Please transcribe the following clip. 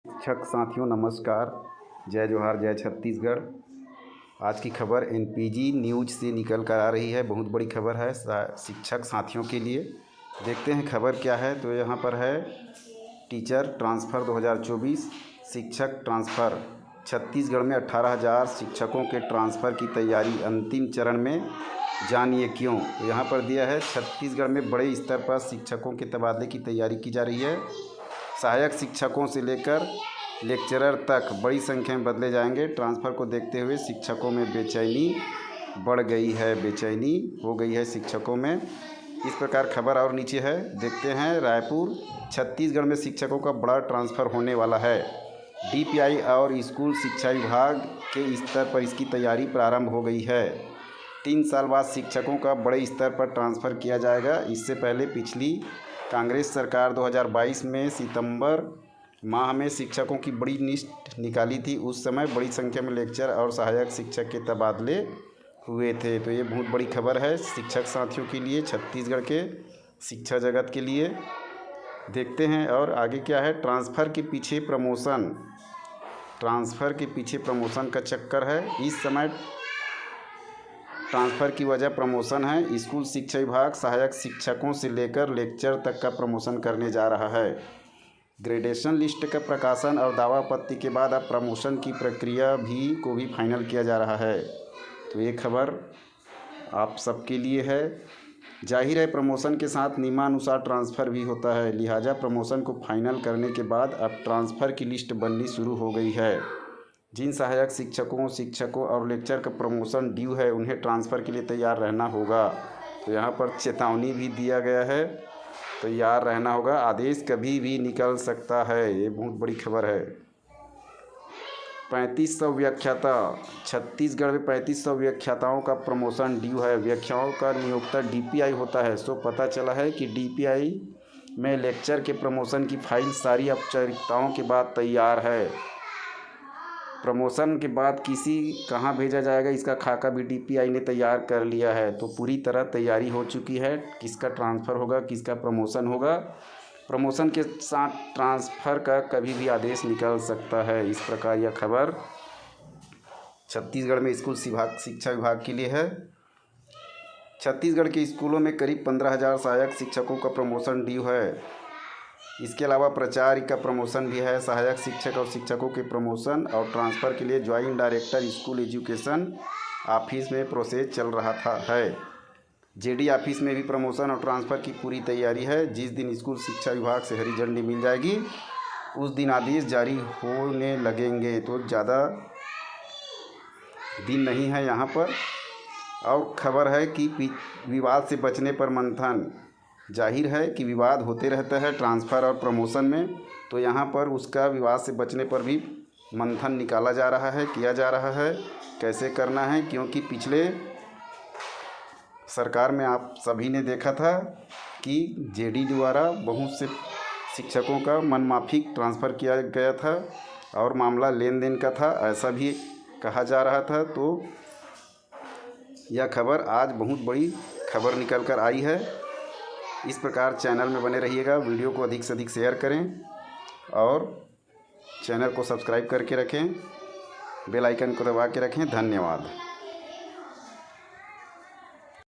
शिक्षक साथियों नमस्कार। जय जोहार, जय छत्तीसगढ़। आज की खबर एनपीजी न्यूज से निकल कर आ रही है। बहुत बड़ी खबर है शिक्षक साथियों के लिए। देखते हैं खबर क्या है। तो यहाँ पर है टीचर ट्रांसफ़र 2024 शिक्षक ट्रांसफ़र। छत्तीसगढ़ में 18,000 शिक्षकों के ट्रांसफ़र की तैयारी अंतिम चरण में, जानिए क्यों। तो यहाँ पर दिया है छत्तीसगढ़ में बड़े स्तर पर शिक्षकों के तबादले की तैयारी की जा रही है। सहायक शिक्षकों से लेकर लेक्चरर तक बड़ी संख्या में बदले जाएंगे। ट्रांसफ़र को देखते हुए शिक्षकों में बेचैनी बढ़ गई है, बेचैनी हो गई है शिक्षकों में। इस प्रकार खबर और नीचे है, देखते हैं। रायपुर छत्तीसगढ़ में शिक्षकों का बड़ा ट्रांसफ़र होने वाला है। डीपीआई और स्कूल शिक्षा विभाग के स्तर पर इसकी तैयारी प्रारंभ हो गई है। 3 साल बाद शिक्षकों का बड़े स्तर पर ट्रांसफ़र किया जाएगा। इससे पहले पिछली कांग्रेस सरकार 2022 में सितंबर माह में शिक्षकों की बड़ी लिस्ट निकाली थी। उस समय बड़ी संख्या में लेक्चर और सहायक शिक्षक के तबादले हुए थे। तो ये बहुत बड़ी खबर है शिक्षक साथियों के लिए, छत्तीसगढ़ के शिक्षा जगत के लिए। देखते हैं और आगे क्या है। ट्रांसफ़र के पीछे प्रमोशन का चक्कर है। इस समय ट्रांसफ़र की वजह प्रमोशन है। स्कूल शिक्षा विभाग सहायक शिक्षकों से लेकर लेक्चर तक का प्रमोशन करने जा रहा है। ग्रेडेशन लिस्ट का प्रकाशन और दावा आपत्ति के बाद अब प्रमोशन की प्रक्रिया को भी फाइनल किया जा रहा है। तो ये खबर आप सबके लिए है। जाहिर है प्रमोशन के साथ नियमानुसार ट्रांसफ़र भी होता है, लिहाजा प्रमोशन को फाइनल करने के बाद अब ट्रांसफ़र की लिस्ट बननी शुरू हो गई है। जिन सहायक शिक्षकों और लेक्चर का प्रमोशन ड्यू है, उन्हें ट्रांसफ़र के लिए तैयार रहना होगा। तो यहाँ पर चेतावनी भी दिया गया है, तैयार रहना होगा। आदेश कभी भी निकल सकता है। ये बहुत बड़ी खबर है। 3500 व्याख्याता छत्तीसगढ़ में 3500 व्याख्याताओं का प्रमोशन ड्यू है। व्याख्याओं का नियोक्ता डीपीआई होता है। सो पता चला है कि डीपीआई में लेक्चर के प्रमोशन की फाइल सारी औपचारिकताओं के बाद तैयार है। प्रमोशन के बाद कहाँ भेजा जाएगा, इसका खाका भी डीपीआई ने तैयार कर लिया है। तो पूरी तरह तैयारी हो चुकी है। किसका ट्रांसफ़र होगा, किसका प्रमोशन होगा। प्रमोशन के साथ ट्रांसफ़र का कभी भी आदेश निकल सकता है। इस प्रकार यह खबर छत्तीसगढ़ में स्कूल शिक्षा विभाग के लिए है। छत्तीसगढ़ के स्कूलों में करीब 15,000 सहायक शिक्षकों का प्रमोशन ड्यू है। इसके अलावा प्राचार्य का प्रमोशन भी है। सहायक शिक्षक और शिक्षकों के प्रमोशन और ट्रांसफ़र के लिए joint director school education office में प्रोसेस चल रहा है। जेडी ऑफिस में भी प्रमोशन और ट्रांसफ़र की पूरी तैयारी है। जिस दिन स्कूल शिक्षा विभाग से हरी झंडी मिल जाएगी, उस दिन आदेश जारी होने लगेंगे। तो ज़्यादा दिन नहीं है यहाँ पर। और खबर है कि विवाद से बचने पर मंथन। जाहिर है कि विवाद होते रहता है ट्रांसफ़र और प्रमोशन में। तो यहाँ पर उसका विवाद से बचने पर भी मंथन निकाला जा रहा है, किया जा रहा है, कैसे करना है। क्योंकि पिछले सरकार में आप सभी ने देखा था कि जेडी द्वारा बहुत से शिक्षकों का मनमाफिक ट्रांसफ़र किया गया था और मामला लेन देन का था, ऐसा भी कहा जा रहा था। तो यह खबर आज बहुत बड़ी खबर निकल कर आई है। इस प्रकार चैनल में बने रहिएगा। वीडियो को अधिक से अधिक शेयर करें और चैनल को सब्सक्राइब करके रखें, बेल आइकन को दबा के रखें। धन्यवाद।